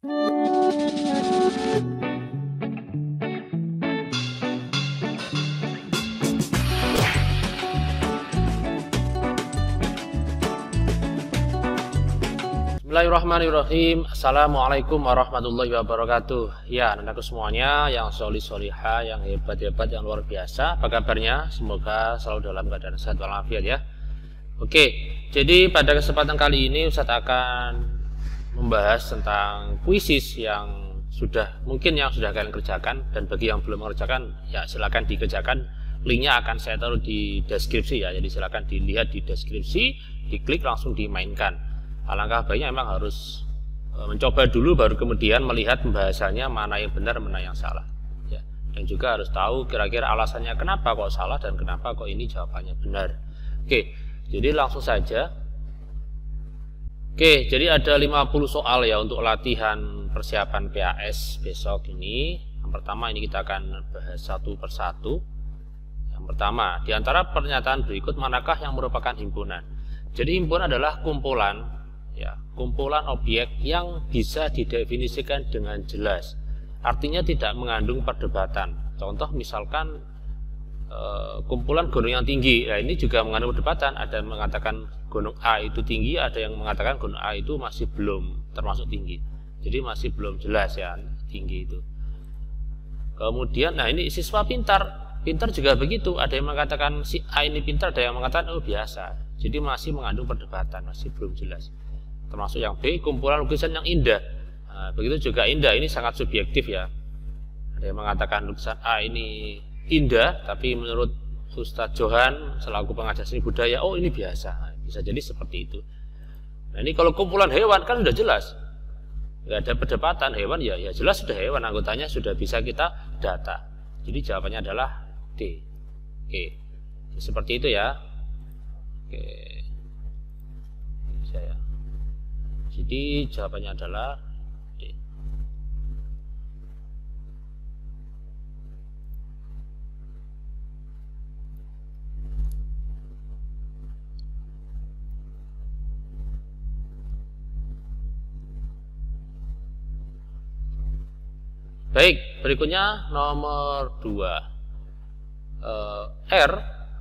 Bismillahirrahmanirrahim. Assalamualaikum warahmatullahi wabarakatuh. Ya, anakku semuanya yang solih-solihah, yang hebat-hebat, yang luar biasa. Apa kabarnya? Semoga selalu dalam keadaan sehat walafiat ya. Oke, jadi pada kesempatan kali ini Ustadz akan membahas tentang kuisis yang mungkin sudah kalian kerjakan, dan bagi yang belum mengerjakan ya silakan dikerjakan. Linknya akan saya taruh di deskripsi ya. Jadi silakan dilihat di deskripsi, diklik langsung dimainkan. Alangkah baiknya memang harus mencoba dulu baru kemudian melihat pembahasannya mana yang benar mana yang salah ya. Dan juga harus tahu kira-kira alasannya kenapa kok salah dan kenapa kok ini jawabannya benar. Oke, jadi langsung saja. Oke, jadi ada 50 soal ya untuk latihan persiapan PAS besok ini. Yang pertama ini kita akan bahas satu persatu. Yang pertama, di antara pernyataan berikut manakah yang merupakan himpunan? Jadi himpunan adalah kumpulan ya, kumpulan objek yang bisa didefinisikan dengan jelas. Artinya tidak mengandung perdebatan. Contoh misalkan kumpulan gunung yang tinggi. Nah, ini juga mengandung perdebatan. Ada yang mengatakan gunung A itu tinggi, ada yang mengatakan gunung A itu masih belum termasuk tinggi. Jadi masih belum jelas ya tinggi itu. Kemudian nah ini siswa pintar. Pintar juga begitu. Ada yang mengatakan si A ini pintar, ada yang mengatakan oh biasa. Jadi masih mengandung perdebatan, masih belum jelas. Termasuk yang B, kumpulan lukisan yang indah. Nah, begitu juga indah, ini sangat subjektif ya. Ada yang mengatakan lukisan A ini indah, tapi menurut Ustadz Johan selaku pengajar seni budaya, oh ini biasa. Nah, bisa jadi seperti itu. Nah ini kalau kumpulan hewan kan sudah jelas, nggak ada perdebatan. Hewan ya jelas sudah hewan, anggotanya sudah bisa kita data. Jadi jawabannya adalah D. Oke, seperti itu ya. Oke, saya. Jadi jawabannya adalah D. Baik, berikutnya nomor 2. R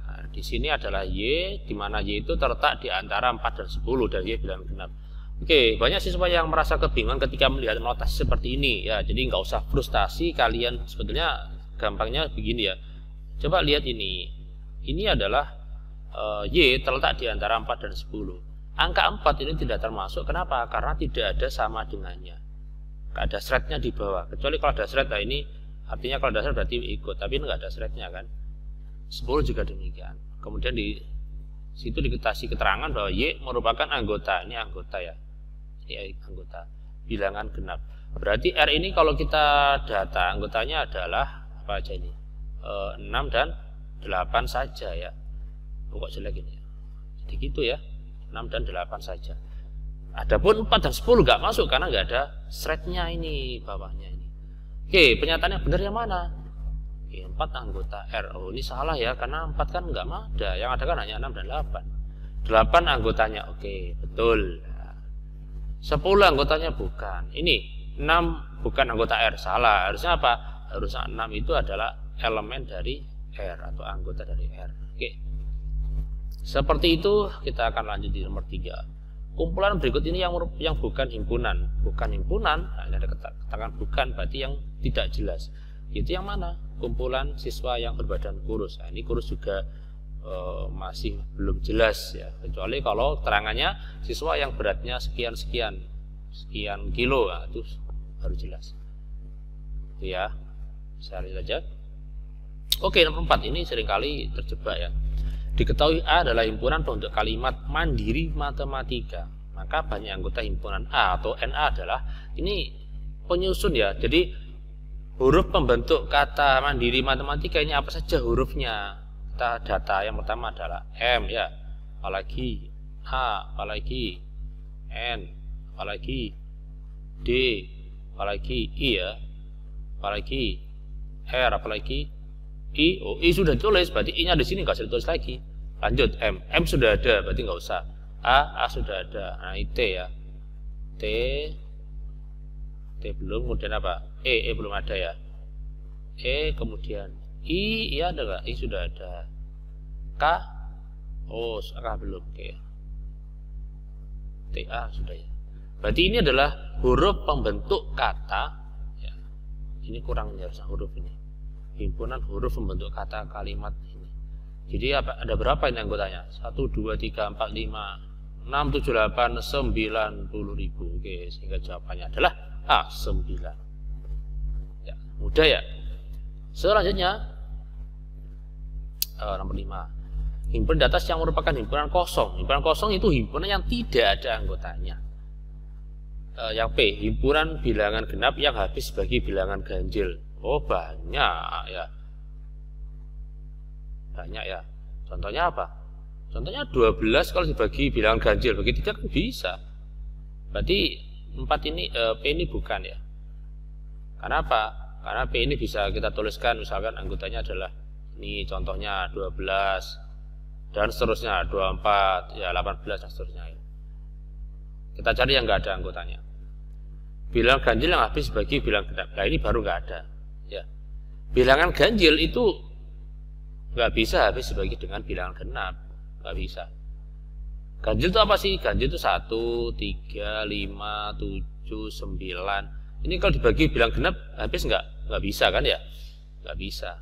nah, di sini adalah Y, di mana Y itu terletak di antara 4 dan 10 dan Y bilang genap. Oke, banyak siswa yang merasa kebingungan ketika melihat notasi seperti ini ya. Jadi nggak usah frustasi, kalian sebetulnya gampangnya begini ya. Coba lihat ini. Ini adalah Y terletak di antara 4 dan 10. Angka 4 ini tidak termasuk. Kenapa? Karena tidak ada sama dengannya. Nggak ada thread-nya di bawah. Kecuali kalau ada thread, nah ini artinya kalau ada thread berarti ikut. Tapi ini nggak ada thread-nya kan. 10 juga demikian. Kemudian di situ dikasih keterangan bahwa Y merupakan anggota. Ini anggota ya. Ini anggota. Bilangan genap. Berarti R ini kalau kita data anggotanya adalah apa aja ini? 6 dan 8 saja ya. Pokok jelek ini ya. Jadi gitu ya. 6 dan 8 saja. Adapun 4 dan 10 nggak masuk karena nggak ada thread-nya ini bawahnya ini. Oke, pernyataan yang benar yang mana? 4 anggota R. Oh ini salah ya, karena 4 kan nggak ada. Yang ada kan hanya 6 dan 8. 8 anggotanya, oke, betul. 10 anggotanya bukan. Ini 6 bukan anggota R, salah. Harusnya apa? Harusnya 6 itu adalah elemen dari R atau anggota dari R. Oke. Seperti itu kita akan lanjut di nomor 3. Kumpulan berikut ini yang bukan himpunan. Bukan himpunan, nah, ini ada katakan bukan, berarti yang tidak jelas. Itu yang mana? Kumpulan siswa yang berbadan kurus. Nah, ini kurus juga masih belum jelas ya, kecuali kalau terangannya siswa yang beratnya sekian kilo, nah, itu baru jelas. Itu ya, saya lihat aja. Oke, nomor 4 ini seringkali terjebak ya. Diketahui A adalah himpunan untuk kalimat mandiri matematika. Maka banyak anggota himpunan A atau NA adalah ini penyusun ya. Jadi huruf pembentuk kata mandiri matematika ini apa saja hurufnya? Kita data yang pertama adalah M ya, apalagi A, apalagi N, apalagi D, apalagi I ya, apalagi R, apalagi I. Oh, I sudah ditulis, berarti I nya di sini nggak usah ditulis lagi. Lanjut M sudah ada, berarti nggak usah. A sudah ada. Nah, T ya, T T belum, kemudian apa? E belum ada ya. E kemudian I, iya ada nggak? I sudah ada. K, oh K belum. Oke. TA sudah ya. Berarti ini adalah huruf pembentuk kata. Ya. Ini kurang harusnya huruf ini. Himpunan huruf pembentuk kata kalimat ini. Jadi ada berapa ini anggotanya? 1, 2, 3, 4, 5, 6, 7, 8, 90 ribu. Oke, sehingga jawabannya adalah A9. Ya, mudah ya. Selanjutnya nomor 5. Himpunan di atas yang merupakan himpunan kosong. Himpunan kosong itu himpunan yang tidak ada anggotanya. Yang P, himpunan bilangan genap yang habis sebagai bilangan ganjil. Oh, banyak ya. Banyak ya. Contohnya apa? Contohnya 12 kalau dibagi bilangan ganjil, bagi 3 kan bisa. Berarti 4 ini P ini bukan ya. Karena apa? Karena P ini bisa kita tuliskan misalkan anggotanya adalah ini contohnya 12 dan seterusnya 24 ya 18 dan seterusnya ya. Kita cari yang enggak ada anggotanya. Bilangan ganjil yang habis bagi bilangan genap. Nah, ini baru enggak ada ya. Bilangan ganjil itu enggak bisa habis dibagi dengan bilangan genap, enggak bisa. Ganjil itu apa sih? Ganjil itu 1, 3, 5, 7, 9. Ini kalau dibagi bilang genap habis enggak bisa kan ya? Enggak bisa.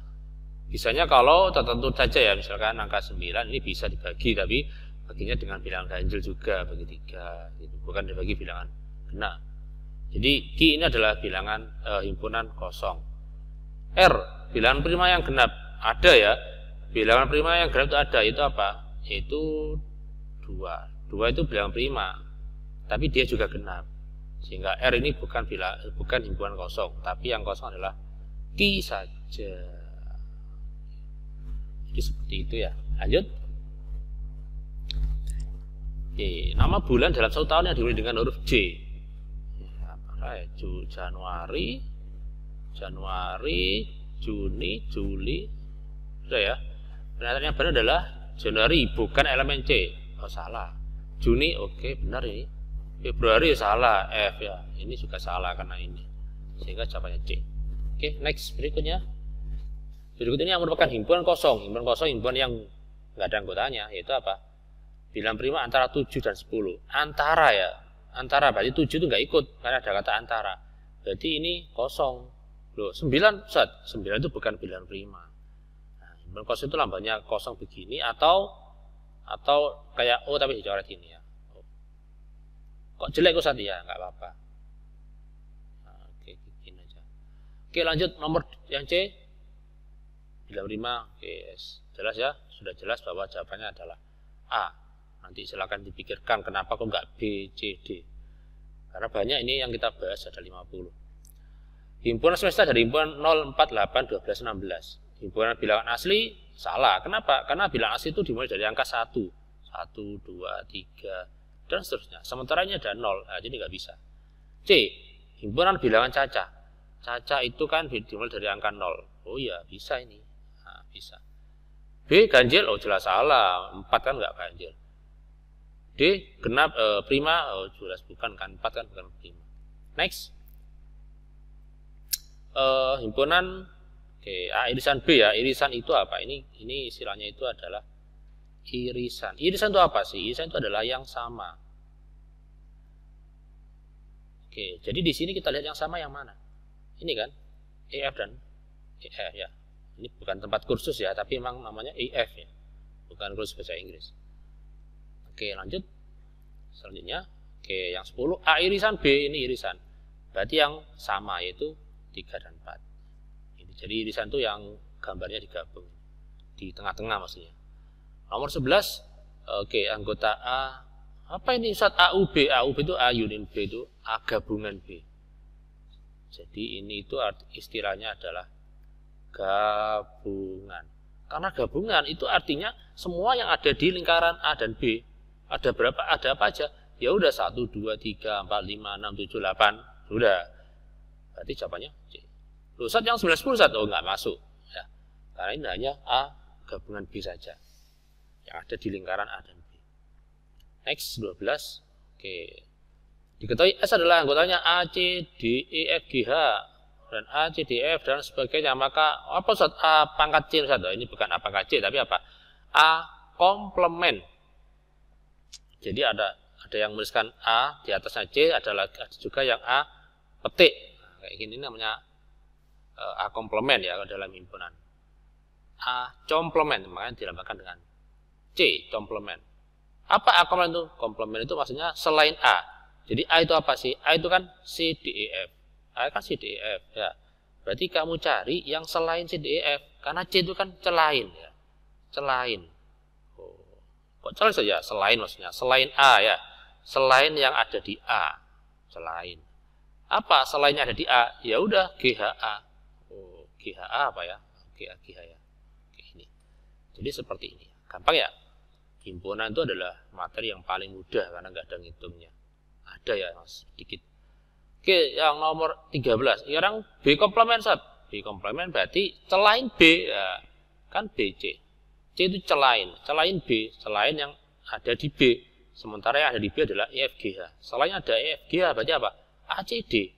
Bisanya kalau tertentu saja ya, misalkan angka 9 ini bisa dibagi, tapi baginya dengan bilangan ganjil juga, bagi 3 gitu. Bukan dibagi bilangan genap. Jadi Q ini adalah bilangan himpunan kosong. R, bilangan prima yang genap. Ada ya. Bilangan prima yang genap itu ada, itu apa? Itu 2. 2 itu bilangan prima. Tapi dia juga genap. Sehingga R ini bukan himpunan kosong, tapi yang kosong adalah Q saja. Jadi seperti itu ya. Lanjut. Oke, nama bulan dalam satu tahun yang dimulai dengan huruf J. Ya, Januari, Juni, Juli. Sudah ya. Pernyataan yang benar adalah Januari bukan elemen C. Oh, salah. Juni oke, benar ini. Februari salah, F ya. Ini juga salah karena ini. Sehingga jawabannya C. Oke, next berikutnya. Berikutnya yang merupakan himpunan kosong. Himpunan kosong himpunan yang nggak ada anggotanya, yaitu apa? Bilangan prima antara 7 dan 10. Antara ya. Antara berarti 7 itu nggak ikut karena ada kata antara. Berarti ini kosong. Loh, 9 Ustaz. 9 itu bukan bilangan prima. Nah, himpunan kosong itu lambangnya kosong begini atau kayak O tapi dicoret ini ya. Kok jelek Ustaz ya? Nggak apa-apa. Nah, oke, bikin aja. Oke, lanjut nomor yang C. Bilangan prima, oke, jelas ya, sudah jelas bahwa jawabannya adalah A. Nanti silakan dipikirkan kenapa kok nggak B, C, D. Karena banyak ini yang kita bahas ada 50. Himpunan semesta dari himpunan 0, 4, 8, 12, 16. Himpunan bilangan asli salah. Kenapa? Karena bilangan asli itu dimulai dari angka 1. 1, 2, 3, dan seterusnya. Sementara ini ada 0, nah, jadi nggak bisa. C. Himpunan bilangan caca. Caca itu kan dimulai dari angka 0. Oh iya, bisa ini. Nah, bisa. B. Ganjil, oh jelas salah. 4 kan nggak ganjil. D. Genap, prima, oh jelas bukan kan. 4 kan bukan prima. Next. Himpunan oke, irisan B ya. Irisan itu apa? Ini istilahnya itu adalah irisan. Irisan itu apa sih? Irisan itu adalah yang sama. Oke, jadi di sini kita lihat yang sama yang mana? Ini kan EF dan EF ya. Ini bukan tempat kursus ya, tapi memang namanya EF ya. Bukan kursus bahasa Inggris. Oke, lanjut. Selanjutnya, oke, yang 10 A irisan B ini irisan. Berarti yang sama yaitu 3 dan 4. Ini jadi irisan itu yang gambarnya digabung. Di tengah-tengah maksudnya. Nomor 11, oke, anggota A. Apa ini Ustaz? AUB. AUB itu A unit B itu A gabungan B. Jadi ini itu istilahnya adalah gabungan. Karena gabungan itu artinya semua yang ada di lingkaran A dan B. Ada berapa? Ada apa aja? Ya udah 1, 2, 3, 4, 5, 6, 7, 8. Sudah. Berarti jawabannya C. Ustaz yang 9, 10 Ustaz? Oh nggak masuk. Ya. Karena ini hanya A gabungan B saja. Yang ada di lingkaran A dan B. Next 12. Oke. Diketahui S adalah anggotanya A, C, D, E, F, G, H dan A, C, D, F dan sebagainya. Maka apa Ustaz? A pangkat C Ustaz? Ini bukan A pangkat C tapi apa? A komplement. Jadi ada yang menuliskan A di atasnya C, ada juga yang A petik. Nah, kayak gini namanya A komplement ya dalam himpunan. A complement makanya dilambangkan dengan C complement. Apa A komplement itu? Komplement itu maksudnya selain A. Jadi A itu apa sih? A itu kan C, D, E, F. A kan C, D, E, F ya. Berarti kamu cari yang selain C, D, E, F karena C itu kan selain ya. Selain. Oh. Kok selain saja? Selain maksudnya. Selain A ya. Selain yang ada di A. Selain. Apa selainnya ada di A? Ya udah GHA. Oh, GHA apa ya? GH ya. Oke, ini. Jadi seperti ini. Gampang ya? Himpunan itu adalah materi yang paling mudah karena nggak ada ngitungnya. Ada ya mas, sedikit. Oke, yang nomor 13. Sekarang B komplement Sat. B komplement berarti selain B ya, kan BC. C itu selain B, selain yang ada di B. Sementara yang ada di B adalah EFGH. Selain ada EFGH berarti apa? ACD.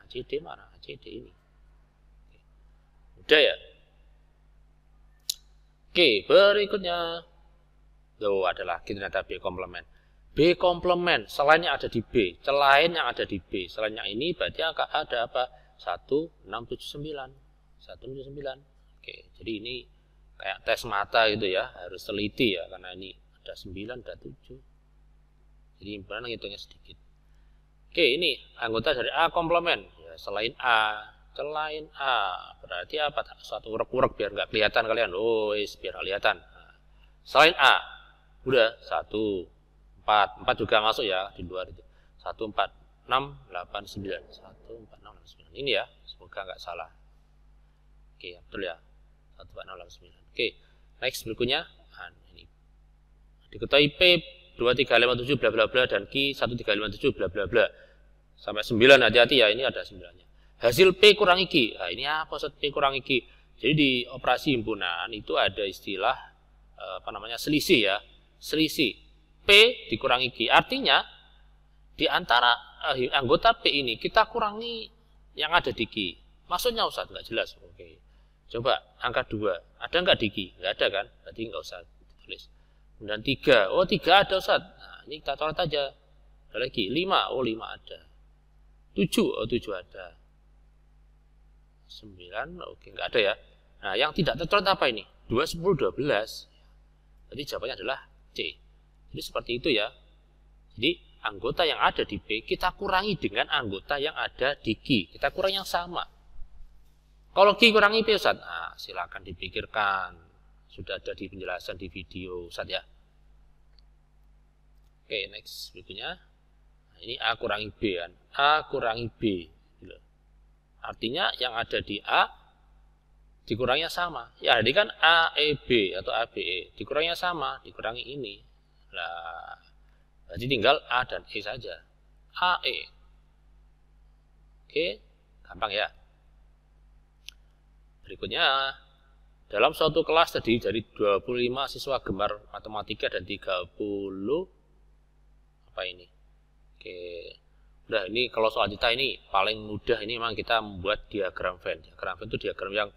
ACD mana? ACD ini. Udah ya? Oke, berikutnya. Tuh adalah ternyata B komplement. B komplement, selainnya ada di B. Selain yang ada di B. Selainnya ini berarti ada apa? 1679. 179. Oke, jadi ini kayak tes mata gitu ya. Harus teliti ya. Karena ini ada 9, ada 7. Jadi himpunan ngitungnya sedikit. Oke, ini anggota dari A komplement. Ya, selain A. Selain A. Berarti apa? Suatu urek-urek biar nggak kelihatan kalian. Oh, biar kelihatan. Nah, selain A. Udah 1, 4 juga masuk ya di luar itu. 1, 4, 6, 8, 9. 1, 4, 6, 8, 9. Ini ya, semoga nggak salah. Oke, betul ya. 1, 4, 6, 8, 9. Oke, next berikutnya. Nah, ini. Diketahui P 2357 bla bla bla dan Q 1357 bla bla bla. Sampai 9 hati-hati ya, ini ada 9-nya. Hasil P kurangi Q. Nah, ini apa P kurangi Q? Jadi di operasi himpunan itu ada istilah selisih ya. Selisih P dikurangi Q. Artinya di antara anggota P ini kita kurangi yang ada di Q. Maksudnya Ustaz nggak jelas. Oke. Coba angka 2. Ada nggak di Q? Nggak ada kan? Berarti nggak usah ditulis. Kemudian 3. Oh 3 ada Ustaz. Nah, ini kita coret aja. Ada lagi 5. Oh 5 ada. 7. Oh 7 ada. 9. Oke nggak ada ya. Nah yang tidak tercoret apa ini? 2, 10, 12. Jadi jawabannya adalah C. Jadi seperti itu ya. Jadi anggota yang ada di B kita kurangi dengan anggota yang ada di Q. Kita kurangi yang sama. Kalau Q kurangi P Ustaz, nah, silakan dipikirkan. Sudah ada di penjelasan di video Ustaz ya. Oke, next berikutnya. Nah, ini A kurangi B kan. A kurangi B. Artinya yang ada di A dikurangnya sama. Ya, jadi kan AEB atau ABE dikurangnya sama, dikurangi ini. Nah, jadi tinggal A dan E saja. AE. Oke, gampang ya. Berikutnya, dalam suatu kelas tadi dari 25 siswa gemar matematika dan 30 apa ini? Oke. Udah, ini kalau soal kita ini paling mudah ini memang kita membuat diagram Venn. Diagram Venn itu diagram yang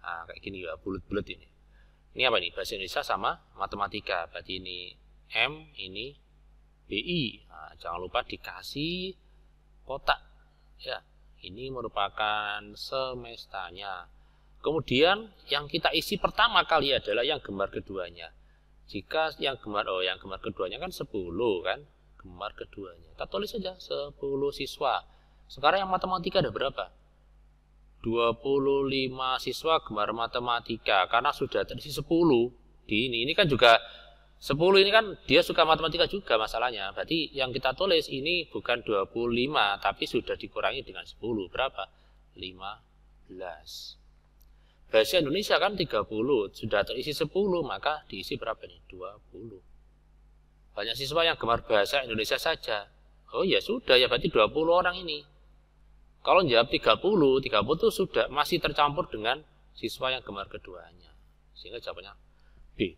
kayak gini ya, bulat-bulat ini. Ini apa ini? Bahasa Indonesia sama matematika. Berarti ini M, ini BI. Nah, jangan lupa dikasih kotak. Ya, ini merupakan semestanya. Kemudian yang kita isi pertama kali adalah yang gemar keduanya. Jika yang gemar keduanya kan 10 kan? Gemar keduanya. Kita tulis saja 10 siswa. Sekarang yang matematika ada berapa? 25 siswa gemar matematika karena sudah terisi 10 di ini kan juga 10 ini kan dia suka matematika juga masalahnya. Berarti yang kita tulis ini bukan 25 tapi sudah dikurangi dengan 10 berapa? 15. Bahasa Indonesia kan 30 sudah terisi 10 maka diisi berapa nih? 20. Banyak siswa yang gemar bahasa Indonesia saja. Oh ya sudah ya berarti 20 orang ini. Kalau jawab 30 itu sudah masih tercampur dengan siswa yang gemar keduanya. Sehingga jawabannya B.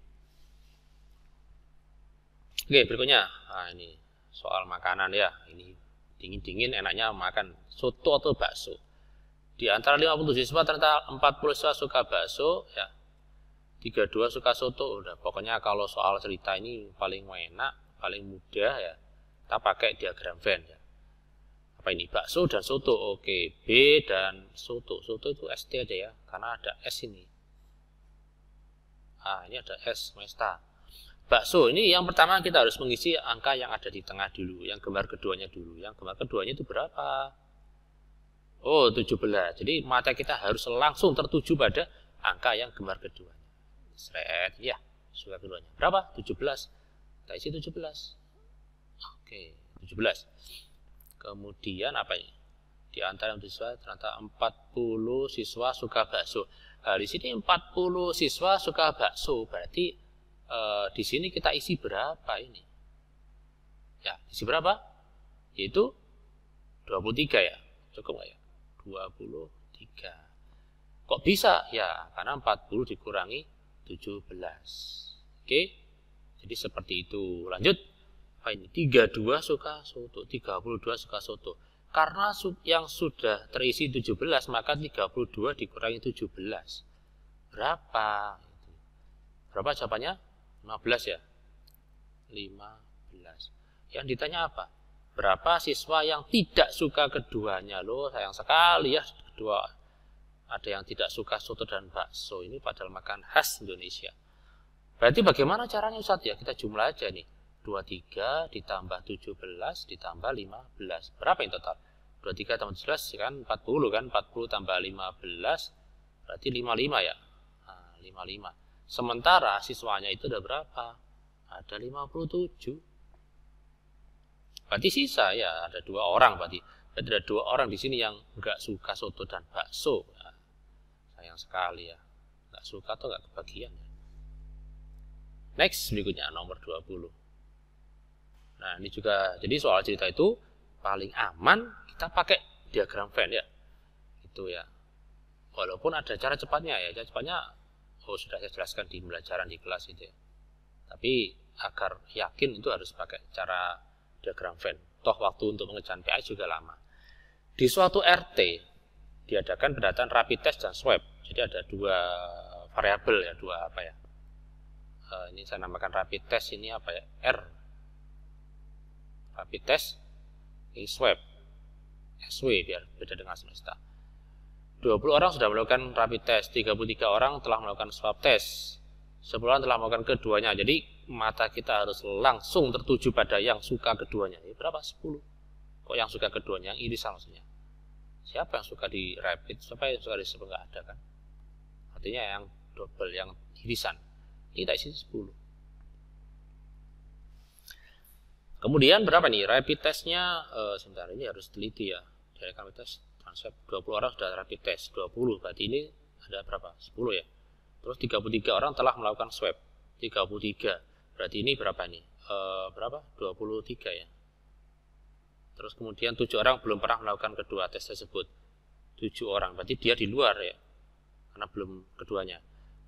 Oke, berikutnya. Nah, ini soal makanan ya. Ini Dingin-dingin enaknya makan soto atau bakso. Di antara 57 siswa ternyata 40 siswa suka bakso, ya 32 suka soto. Udah, pokoknya kalau soal cerita ini paling enak, paling mudah ya, kita pakai diagram Venn ya. Apa ini? Bakso dan soto. Oke, B dan soto. Soto itu ST aja ya, karena ada S ini. Ini ada S, Mesta. Bakso ini yang pertama kita harus mengisi angka yang ada di tengah dulu, yang gemar keduanya dulu. Yang gemar keduanya itu berapa? Oh, 17. Jadi mata kita harus langsung tertuju pada angka yang gemar keduanya. Seret, ya, suka keduanya. Berapa? 17. Kita isi 17. Oke, 17. Kemudian apa ini? Di antara siswa ternyata 40 siswa suka bakso. Nah, di sini 40 siswa suka bakso, berarti di sini kita isi berapa ini? Ya, isi berapa? Yaitu 23 ya. Cukup nggak ya? 23. Kok bisa? Ya, karena 40 dikurangi 17. Oke. Jadi seperti itu. Lanjut. Apa ini? 32 suka soto, 32 suka soto. Karena yang sudah terisi 17, maka 32 dikurangi 17. Berapa? Berapa jawabannya? 15 ya. 15. Yang ditanya apa? Berapa siswa yang tidak suka keduanya? Loh, sayang sekali ya, kedua. Ada yang tidak suka soto dan bakso. Ini padahal makan khas Indonesia. Berarti bagaimana caranya Ustaz ya? Kita jumlah aja nih. 23 ditambah 17 ditambah 15. Berapa yang total? 23 tambah 17 kan 40 kan? 40 tambah 15 berarti 55 ya. Nah, 55. Sementara siswanya itu udah berapa? Ada 57. Berarti sisa ya, ada 2 orang berarti. Berarti ada 2 orang di sini yang nggak suka soto dan bakso. Ya, sayang sekali ya. Nggak suka atau nggak kebagian ya. Next, berikutnya nomor 20. Nah, ini juga, jadi soal cerita itu paling aman kita pakai diagram Venn ya. Itu ya. Walaupun ada cara cepatnya ya. Cara cepatnya sudah saya jelaskan di pembelajaran di kelas itu ya. Tapi agar yakin itu harus pakai cara diagram Venn. Toh waktu untuk mengerjakan PA juga lama. Di suatu RT diadakan pendataan rapid test dan swab. Jadi ada 2 variabel ya, 2 apa ya. Ini saya namakan rapid test, ini apa ya? R. Rapid test, ini swab. SW biar beda dengan semesta. 20 orang sudah melakukan rapid test, 33 orang telah melakukan swab test, 10 orang telah melakukan keduanya. Jadi mata kita harus langsung tertuju pada yang suka keduanya. Ini berapa? 10. Kok yang suka keduanya? Yang irisan maksudnya. Siapa yang suka di rapid? Siapa yang suka di swab? Enggak ada kan? Artinya yang double, yang irisan. Ini kita isi 10. Kemudian berapa nih? Rapid testnya, sebentar ini harus teliti ya. Dari rapid test. 20 orang sudah rapid test, 20 berarti ini ada berapa? 10 ya. Terus 33 orang telah melakukan swab. 33. Berarti ini berapa nih? Berapa? 23 ya. Terus kemudian 7 orang belum pernah melakukan kedua tes tersebut. 7 orang, berarti dia di luar ya. Karena belum keduanya.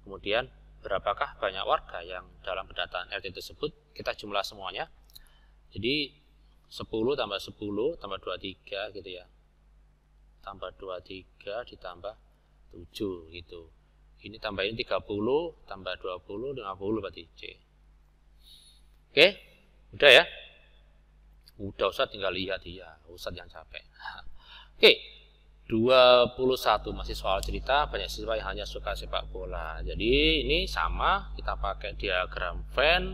Kemudian berapakah banyak warga yang dalam pendataan RT tersebut? Kita jumlah semuanya. Jadi 10 tambah 10 tambah 23 gitu ya. Tambah 23 ditambah 7 gitu. Ini tambahin 30 tambah 20 50 berarti C. Oke, udah ya. Udah, Ustaz tinggal lihat ya. Ustaz yang capek. Oke, 21 masih soal cerita. Banyak siswa yang hanya suka sepak bola. Jadi ini sama, kita pakai diagram Venn.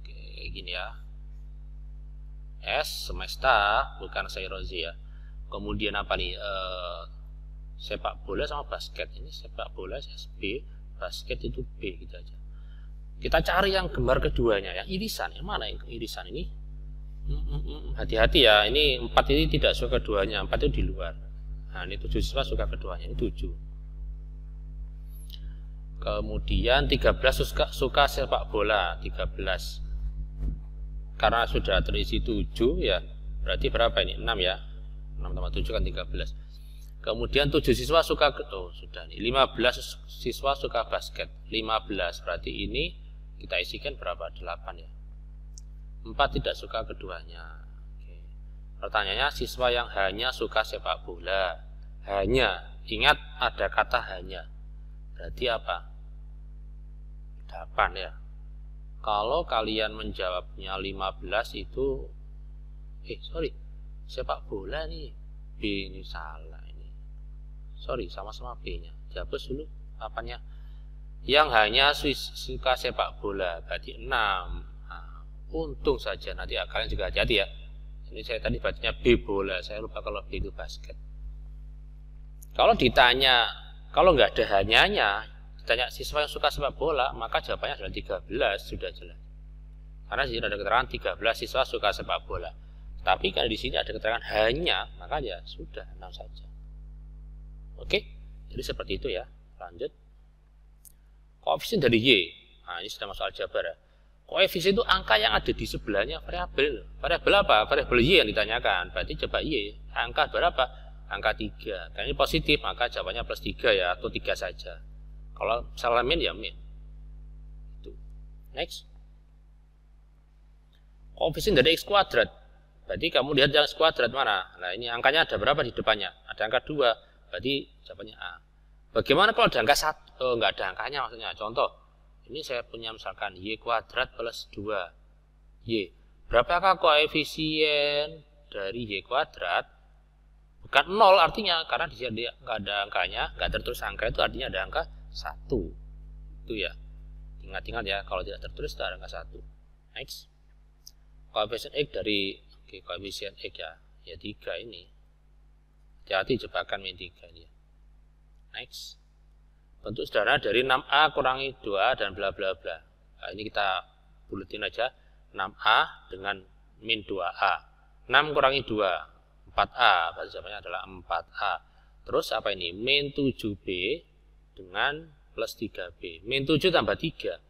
Oke, gini ya. S semesta bukan Sairozi ya. Kemudian apa nih? Sepak bola sama basket. Ini sepak bola SB, basket itu B gitu aja. Kita cari yang gemar keduanya, yang irisan. Yang mana yang irisan ini? Hati-hati ya. Ini 4 ini tidak suka keduanya. 4 itu di luar. Nah, ini 7 siswa suka keduanya. Ini 7. Kemudian 13 suka sepak bola. 13. Karena sudah terisi 7 ya. Berarti berapa ini? 6 ya. 6 tambah 7 kan 13. Kemudian 7 siswa suka sudah nih. 15 siswa suka basket. 15 berarti ini kita isikan berapa? 8 ya. 4 tidak suka keduanya. Oke. Pertanyaannya, siswa yang hanya suka sepak bola. Hanya, ingat ada kata hanya. Berarti apa? 8 ya. Kalau kalian menjawabnya 15 itu sepak bola nih. B ini salah ini. Sama-sama B-nya. Dihapus dulu apanya? Yang hanya suka sepak bola berarti 6. Nah, untung saja nanti kalian juga hati-hati ya. Ini saya tadi bacanya B bola, saya lupa kalau B itu basket. Kalau ditanya, kalau nggak ada hanyanya, ditanya siswa yang suka sepak bola, maka jawabannya adalah 13, sudah jelas. Karena di sini ada keterangan 13 siswa suka sepak bola. Tapi kalau di sini ada keterangan hanya, maka ya sudah 6 saja. Oke, jadi seperti itu ya. Lanjut. Koefisien dari Y. Nah, ini sudah masuk aljabar ya. Koefisien itu angka yang ada di sebelahnya variabel. Variabel apa? Variabel Y yang ditanyakan. Berarti coba Y. Angka berapa? Angka 3. Karena ini positif, maka jawabannya plus 3 ya, atau 3 saja. Kalau salah min ya min. Itu. Next. Koefisien dari X kuadrat. Berarti kamu lihat yang X kuadrat mana? Nah, ini angkanya ada berapa di depannya? Ada angka 2. Berarti jawabannya A. Bagaimana kalau ada angka 1? Oh, enggak ada angkanya maksudnya. Contoh. Ini saya punya misalkan Y kuadrat plus 2 Y. Berapakah koefisien dari Y kuadrat? Bukan 0 artinya, karena di sini nggak ada angkanya, nggak tertulis angka itu artinya ada angka 1. Itu ya. Ingat-ingat ya, kalau tidak tertulis ada angka 1. Next. Koefisien X dari, koefisien X ya 3 ini. Hati-hati jebakan min 3 ini ya. Next. Bentuk sederhana dari 6A kurangi 2 dan bla bla bla. Nah, ini kita buletin aja. 6A dengan min 2A. 6 kurangi 2, 4A. Berarti jawabannya adalah 4A. Terus apa ini? Min 7B dengan plus 3B. Min 7 tambah 3.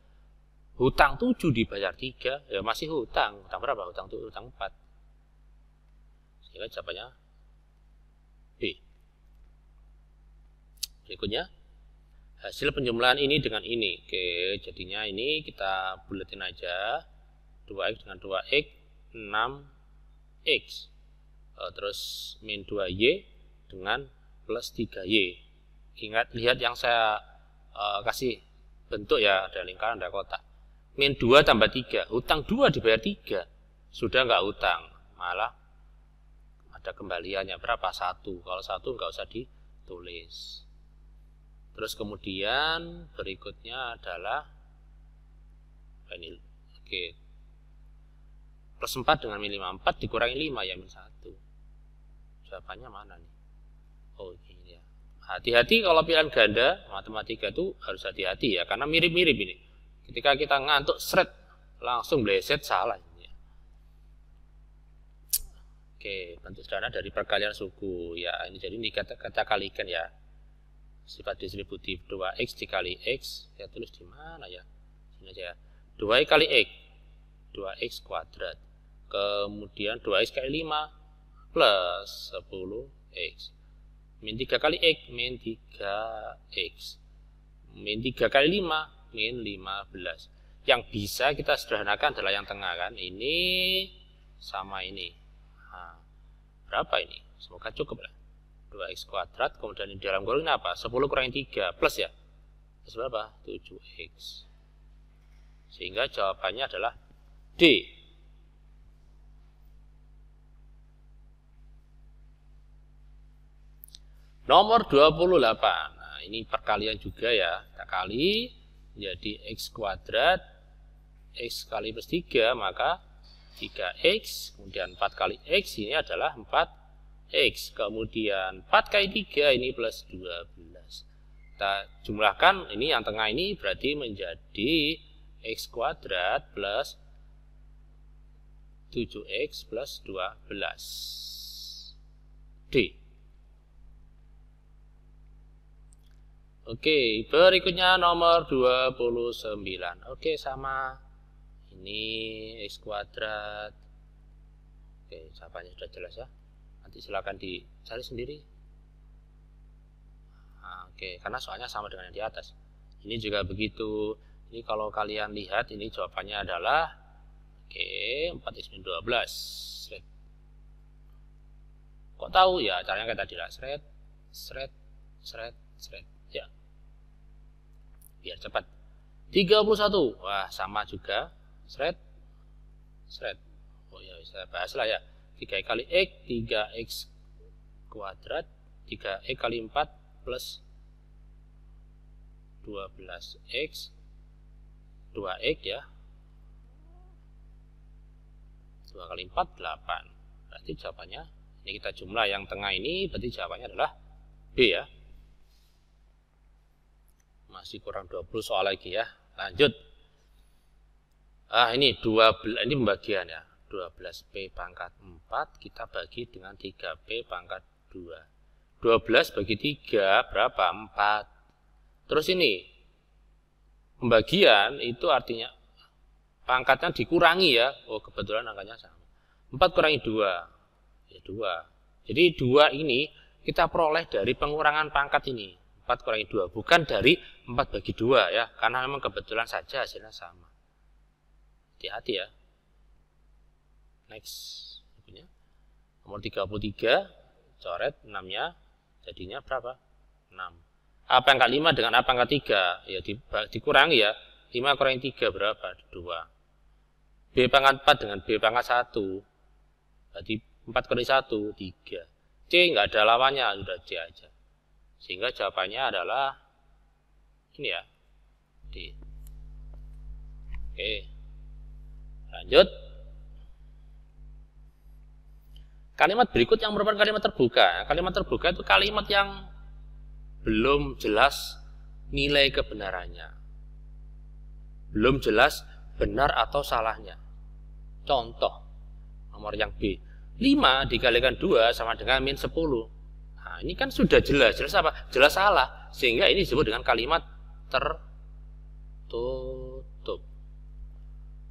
Hutang 7 dibayar 3. Ya masih hutang. Hutang berapa? Hutang 4. Sehingga jawabannya B. Berikutnya. Hasil penjumlahan ini dengan ini. Oke, jadinya ini kita buletin aja. 2X dengan 2X, 6X. Terus min 2Y dengan plus 3Y. Ingat, lihat yang saya kasih bentuk ya. Ada lingkaran, ada kotak. Min 2 tambah 3. Hutang 2 dibayar 3. Sudah nggak hutang. Malah ada kembaliannya. Berapa? 1. Kalau 1 nggak usah ditulis. Terus kemudian berikutnya adalah ini. Oke. Plus 4 dengan min 5. 4 dikurangi 5 ya min 1. Jawabannya mana nih? Oh ini ya. Hati-hati kalau pilihan ganda matematika itu harus hati-hati ya, karena mirip-mirip ini. Ketika kita ngantuk seret langsung bleset salah ini ya. Oke, bentuk sederhana dari perkalian suku ya. Ini jadi ini kita kalikan ya. Sifat distributif 2X dikali X, saya tulis di mana ya? Sini aja ya. 2X kali X, 2X kuadrat. Kemudian 2X kali 5 plus 10X. Min 3 kali X, min 3X. Min 3 kali 5, min 15. Yang bisa kita sederhanakan adalah yang tengah kan. Ini sama ini. Nah, berapa ini? Semoga cukup lah. 2X kuadrat, kemudian di dalam kurung ini apa? 10 kurangi 3, plus ya? Plus berapa? 7X. Sehingga jawabannya adalah D. Nomor 28. Nah, ini perkalian juga ya. Kita kali, jadi X kuadrat, X kali plus 3, maka 3X, kemudian 4 kali X, ini adalah 4 X, kemudian 4 kali 3 ini plus 12. Kita jumlahkan, ini yang tengah ini berarti menjadi X kuadrat plus 7X plus 12. D. Oke, berikutnya nomor 29. Oke, sama. Ini X kuadrat. Oke, jawabannya sudah jelas ya. Nanti silakan dicari sendiri. Nah, oke, karena soalnya sama dengan yang di atas. Ini juga begitu. Ini kalau kalian lihat, ini jawabannya adalah 4x min 12. Kok tahu? Ya caranya kayak tadi lah, seret, seret, seret, seret. Ya, biar cepat. 31, wah sama juga, seret, seret. Oh ya bisa bahas lah ya. 3 kali X, 3X kuadrat, 3X kali 4 plus 12X, 2X ya. 2 kali 4, 8. Berarti jawabannya, ini kita jumlah yang tengah ini, berarti jawabannya adalah B ya. Masih kurang 20 soal lagi ya. Lanjut. Ini 12, ini pembagian ya. 12P pangkat 4 kita bagi dengan 3P pangkat 2. 12 bagi 3 berapa? 4. Terus ini pembagian itu artinya pangkatnya dikurangi ya. Oh, kebetulan angkanya sama. 4 kurangi 2. Ya 2. Jadi 2 ini kita peroleh dari pengurangan pangkat ini. 4 kurangi 2. Bukan dari 4 bagi 2 ya. Karena memang kebetulan saja hasilnya sama. Hati-hati ya. Next. Nomor 33. Coret 6-nya. Jadinya berapa? 6. A pangkat 5 dengan A pangkat 3. Ya dikurangi ya. 5 kurangi 3 berapa? 2. B pangkat 4 dengan B pangkat 1. Berarti 4 kali 1, 3. C nggak ada lawannya, sudah C aja. Sehingga jawabannya adalah ini ya, D. Oke. Lanjut. Kalimat berikut yang merupakan kalimat terbuka. Kalimat terbuka itu kalimat yang belum jelas nilai kebenarannya. Belum jelas benar atau salahnya. Contoh, nomor yang B. 5 dikalikan 2 sama dengan min 10. Nah, ini kan sudah jelas. Jelas apa? Jelas salah. Sehingga ini disebut dengan kalimat tertutup.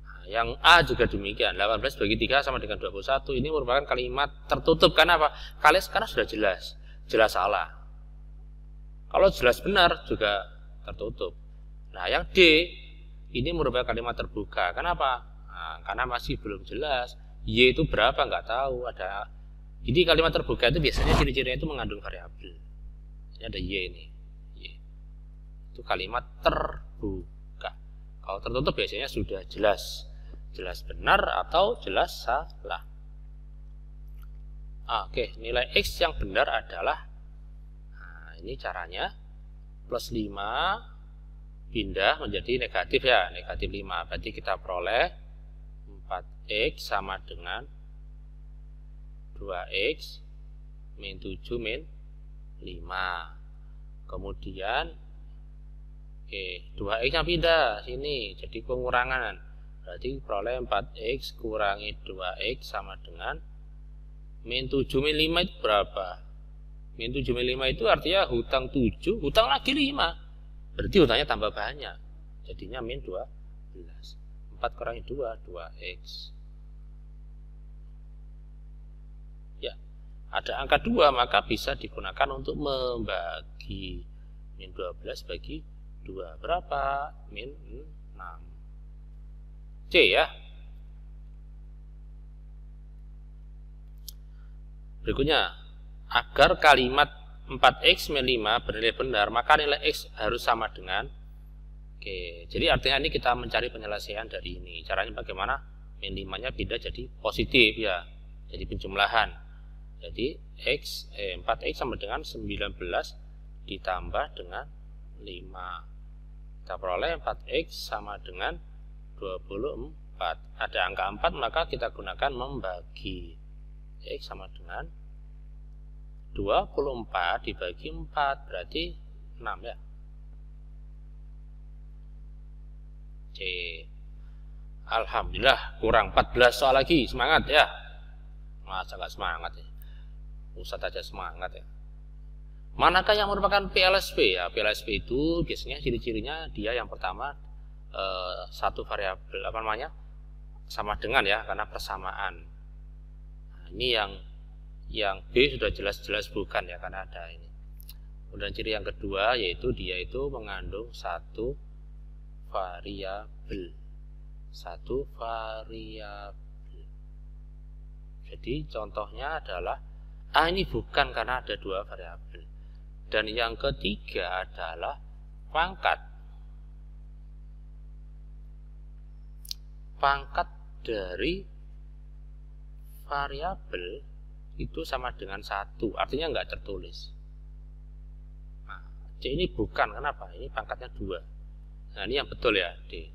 Nah, yang A juga demikian. 18 bagi 3 sama dengan 21. Ini merupakan kalimat tertutup. Karena apa? Karena sudah jelas. Jelas salah. Kalau jelas benar juga tertutup. Nah, yang D ini merupakan kalimat terbuka. Kenapa? Nah, karena masih belum jelas. Y itu berapa? Nggak tahu. Jadi kalimat terbuka itu biasanya ciri-cirinya itu mengandung variabel. Ini ada Y ini. Y. Itu kalimat terbuka. Kalau tertutup biasanya sudah jelas. Jelas benar atau jelas salah. Oke, nilai X yang benar adalah, nah ini caranya, plus 5 pindah menjadi negatif ya, negatif 5. Berarti kita peroleh 4X sama dengan 2X min 7 min 5. Kemudian 2X nya pindah sini jadi pengurangan. Berarti peroleh 4X kurangi 2X sama dengan min 7 min 5 itu berapa? Min 7 min 5 itu artinya hutang 7, hutang lagi 5. Berarti hutangnya tambah banyak. Jadinya min 12. 4 kurangi 2, 2X. Ya, ada angka 2 maka bisa digunakan untuk membagi min 12 bagi 2. Berapa? Min 6. C ya. Berikutnya, agar kalimat 4X min 5 bernilai benar, maka nilai X harus sama dengan, oke, jadi artinya ini kita mencari penyelesaian dari ini. Caranya bagaimana? Min 5-nya pindah jadi positif ya. Jadi penjumlahan. Jadi 4X sama dengan 19 ditambah dengan 5. Kita peroleh 4X sama dengan 24. Ada angka 4 maka kita gunakan membagi. X sama dengan 24 dibagi 4 berarti 6 ya. C. Alhamdulillah kurang 14 soal lagi. Semangat ya. Masa gak semangat ya. Ustadz aja semangat ya. Manakah yang merupakan PLSP ya? PLSP itu biasanya ciri-cirinya dia yang pertama satu variabel apa namanya? Sama dengan ya karena persamaan. Nah, ini yang B sudah jelas-jelas bukan ya karena ada ini. Kemudian ciri yang kedua yaitu dia itu mengandung satu variabel. Jadi contohnya adalah A ini bukan karena ada dua variabel. Dan yang ketiga adalah pangkat. Pangkat dari variabel itu sama dengan 1, artinya nggak tertulis. Nah, C ini bukan, kenapa? Ini pangkatnya 2. Nah, ini yang betul ya, D.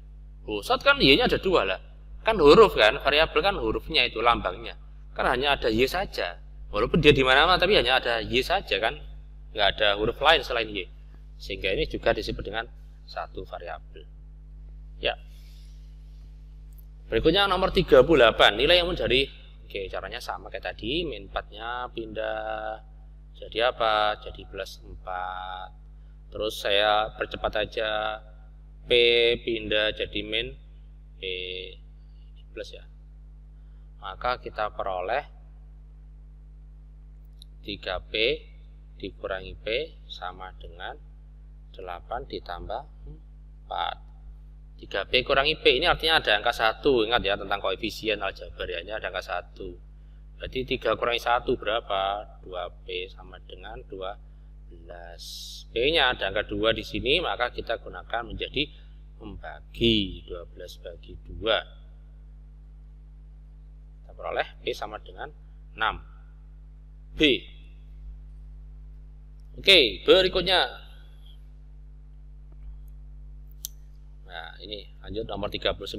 Saat kan Y-nya ada 2 lah. Kan huruf kan, variabel kan hurufnya itu lambangnya. Kan hanya ada Y saja. Walaupun dia di mana-mana tapi hanya ada Y saja kan. Nggak ada huruf lain selain Y. Sehingga ini juga disebut dengan satu variabel. Ya. Berikutnya nomor 38, nilai yang menjadi, oke, caranya sama kayak tadi, min 4-nya pindah jadi apa? Jadi plus 4. Terus saya percepat aja, P pindah jadi min P plus ya. Maka kita peroleh 3P dikurangi P sama dengan 8 ditambah 4. 3P kurangi P ini artinya ada angka 1. Ingat ya tentang koefisien aljabar ya, ini ada angka 1. Berarti 3 kurangi 1 berapa? 2P sama dengan 12. P nya ada angka 2 di sini, maka kita gunakan menjadi membagi 12 bagi 2. Kita peroleh P sama dengan 6. B. Oke, berikutnya. Nah, ini lanjut nomor 39.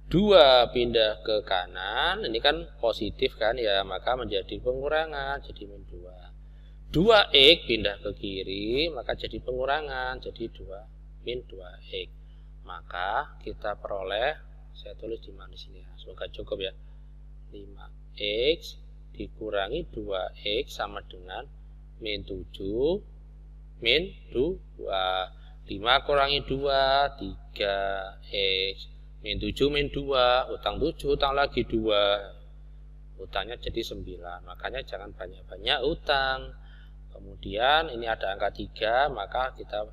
2 pindah ke kanan, ini kan positif kan ya, maka menjadi pengurangan, jadi min 2. 2x pindah ke kiri, maka jadi pengurangan, jadi 2 min 2x. Maka kita peroleh, saya tulis di mana sini ya, semoga cukup ya. 5x dikurangi 2x sama dengan min 7 min 2. 5 kurangi 2 3x min 7 min 2, utang 7 utang lagi 2, utangnya jadi 9. Makanya jangan banyak-banyak utang. Kemudian ini ada angka 3, maka kita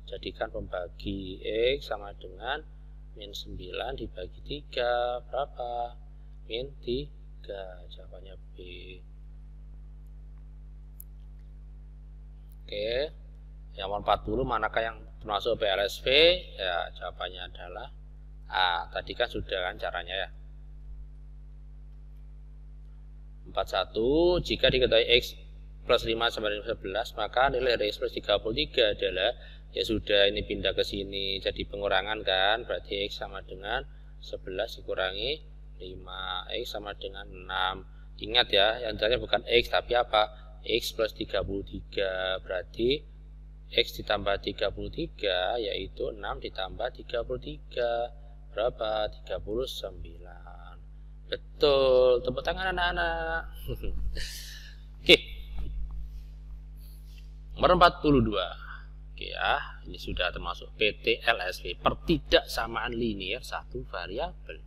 jadikan pembagi x sama dengan min 9 dibagi 3 berapa? Min 3. Jawabannya B. Oke, yang nomor 40 manakah yang termasuk PLSV? Ya, jawabannya adalah A. Tadi kan sudah kan caranya ya. 41, jika diketahui X plus 5 sama dengan 11, maka nilai dari X plus 33 adalah, ya sudah ini pindah ke sini jadi pengurangan kan, berarti X sama dengan 11 dikurangi 5, X sama dengan 6. Ingat ya, yang tadi bukan X tapi apa? X plus 33, berarti X ditambah 33 yaitu 6 ditambah 33 berapa? 39. Betul, tepuk tangan anak-anak. Oke. Nomor 42. Oke ya, ini sudah termasuk PTLSV, pertidaksamaan linier satu variabel.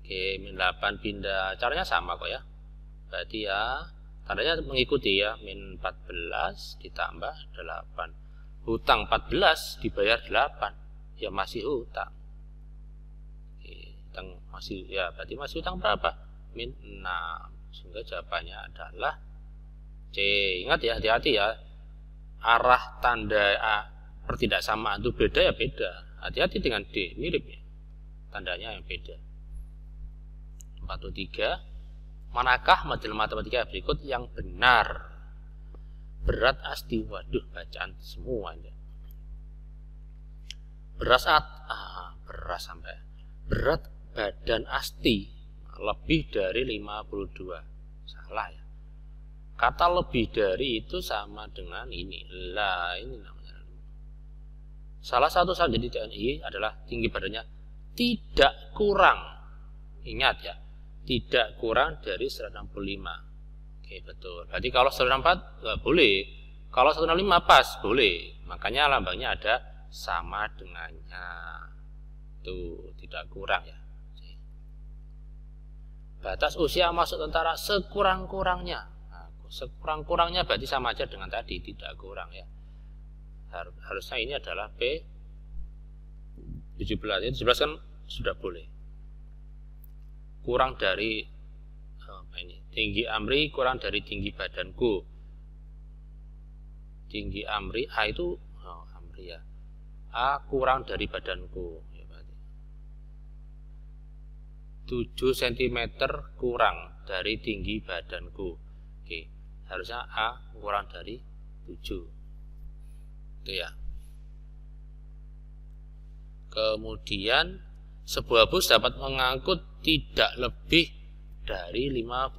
Oke, min 8 pindah, caranya sama kok ya. Berarti ya tandanya mengikuti ya, min 14 ditambah 8. Hutang 14 dibayar 8, ya masih hutang. Oke, hutang masih ya, berarti masih hutang berapa? Min 6. Sehingga jawabannya adalah C. Ingat ya, hati-hati ya. Arah tanda pertidaksamaan itu beda ya beda. Hati-hati dengan D, mirip ya. Tandanya yang beda. 43. Manakah model matematika berikut yang benar? Berat asti, waduh bacaan semua ya. Berat sampai berat badan asti lebih dari 52. Salah ya. Kata lebih dari itu sama dengan ini. Lah, ini namanya. Salah satu syarat dari TNI adalah tinggi badannya tidak kurang. Ingat ya, tidak kurang dari 165. Oke, betul. Berarti kalau 164 nggak boleh. Kalau 165 pas, boleh. Makanya lambangnya ada sama dengannya. Tuh, tidak kurang ya. Batas usia masuk tentara sekurang-kurangnya. Nah, sekurang-kurangnya berarti sama aja dengan tadi, tidak kurang ya. Harusnya ini adalah P 17. Ini 17 kan sudah boleh. Kurang dari ini Tinggi Amri kurang dari tinggi badanku. Tinggi Amri, A itu Amri ya. A kurang dari badanku. 7 cm kurang dari tinggi badanku. Oke, harusnya A kurang dari 7. Itu ya. Kemudian sebuah bus dapat mengangkut tidak lebih dari 55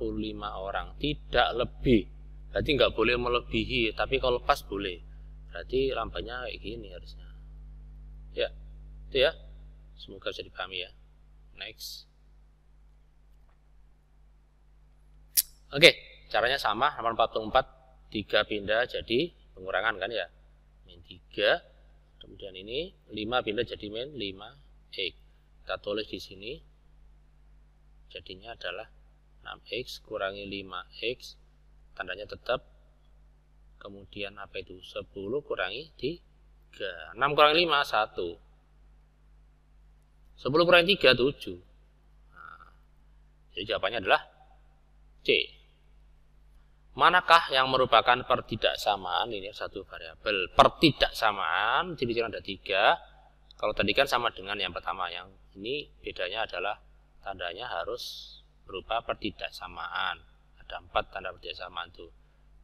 orang. Tidak lebih. Berarti nggak boleh melebihi, tapi kalau pas boleh. Berarti lambangnya kayak gini harusnya. Ya, itu ya. Semoga bisa dipahami ya. Next. Oke, caranya sama. Nomor 44, 3 pindah jadi pengurangan kan ya. Min 3. Kemudian ini 5 pindah jadi min 5x. Kita tulis di sini. Jadinya adalah 6x kurangi 5x. Tandanya tetap. Kemudian apa itu? 10 kurangi 3. 6 kurangi 5, 1. 10 kurangi 3, 7. Nah, jadi jawabannya adalah C. Manakah yang merupakan pertidaksamaan? Ini satu variabel. Pertidaksamaan, ciri-ciri ada 3. Kalau tadi kan sama dengan yang pertama. Yang ini bedanya adalah tandanya harus berupa pertidaksamaan. Ada 4 tanda pertidaksamaan itu.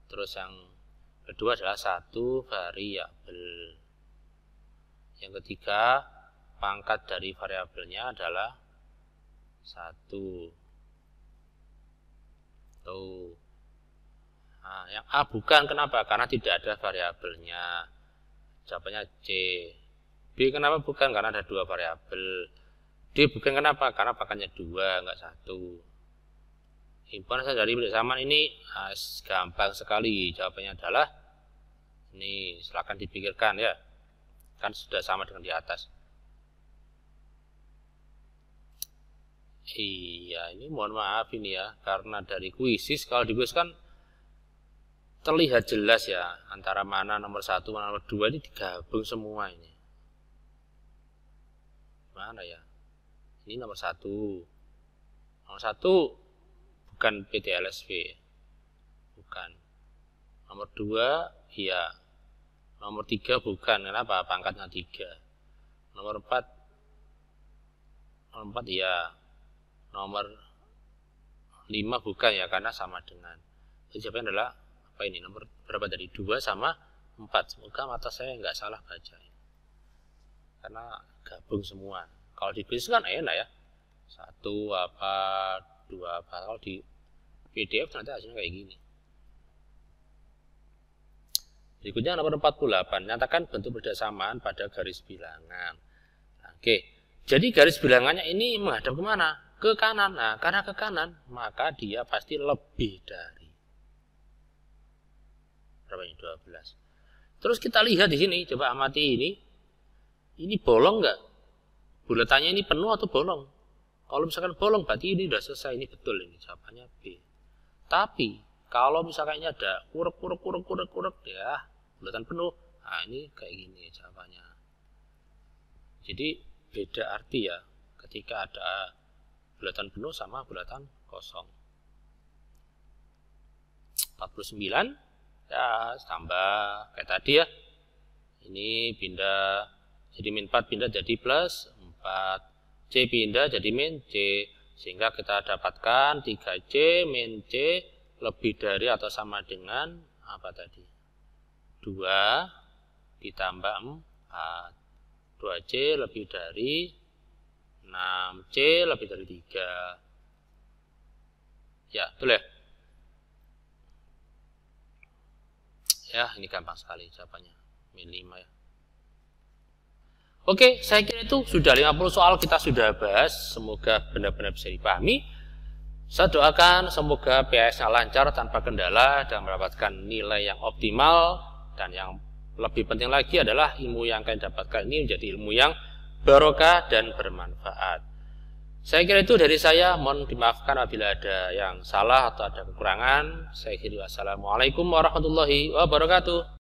Terus yang kedua adalah satu variabel. Yang ketiga, pangkat dari variabelnya adalah 1. Tuh. Nah, yang A bukan, kenapa? Karena tidak ada variabelnya. Jawabannya C. B kenapa bukan? Karena ada 2 variabel. D bukan, kenapa? Karena pangkatnya 2, enggak 1. Himpunan dari pertidaksamaan ini gampang sekali. Jawabannya adalah ini, silakan dipikirkan ya. Kan sudah sama dengan di atas. Iya, ini mohon maaf ini ya, karena dari kuisis, kalau di kuis kan terlihat jelas ya antara mana nomor 1 mana nomor 2 ini digabung semua ini. Mana ya? Ini nomor 1. Nomor 1 bukan PTLSV. Bukan. Nomor 2 iya. Nomor 3 bukan. Kenapa? Pangkatnya 3. Nomor 4 iya. Nomor 5 bukan ya, karena sama dengan. Jadi jawabannya adalah apa ini? Nomor berapa tadi? 2 sama 4. Semoga mata saya nggak salah baca. Karena gabung semua. Kalau di kuis kan enak ya. 1 apa, 2 apa. Kalau di PDF nanti hasilnya kayak gini. Berikutnya nomor 48. Nyatakan bentuk pertidaksamaan pada garis bilangan. Oke. Jadi garis bilangannya ini menghadap kemana? Ke kanan. Nah, karena ke kanan, maka dia pasti lebih dari. Berapa ini? 12. Terus kita lihat di sini, coba amati ini. Ini bolong nggak? Buletannya ini penuh atau bolong? Kalau misalkan bolong, berarti ini sudah selesai. Ini betul, ini jawabannya B. Tapi kalau misalkan ini ada kurek ya, bulatan penuh. Nah, ini kayak gini jawabannya. Jadi beda arti ya ketika ada bulatan penuh sama bulatan kosong. 49 ya tambah kayak tadi ya. Ini pindah jadi min 4 pindah jadi plus 4. C pindah jadi min C. Sehingga kita dapatkan 3C min C lebih dari atau sama dengan apa tadi? 2 ditambah 4. 2C lebih dari 6C lebih dari 3. Ya, betul ya? Ya, ini gampang sekali jawabannya. Min 5 ya. Oke, saya kira itu sudah 50 soal kita sudah bahas. Semoga benar-benar bisa dipahami. Saya doakan semoga PAS-nya lancar tanpa kendala dan mendapatkan nilai yang optimal. Dan yang lebih penting lagi adalah ilmu yang kalian dapatkan ini menjadi ilmu yang barokah dan bermanfaat. Saya kira itu dari saya. Mohon dimaafkan apabila ada yang salah atau ada kekurangan. Saya kira wassalamualaikum warahmatullahi wabarakatuh.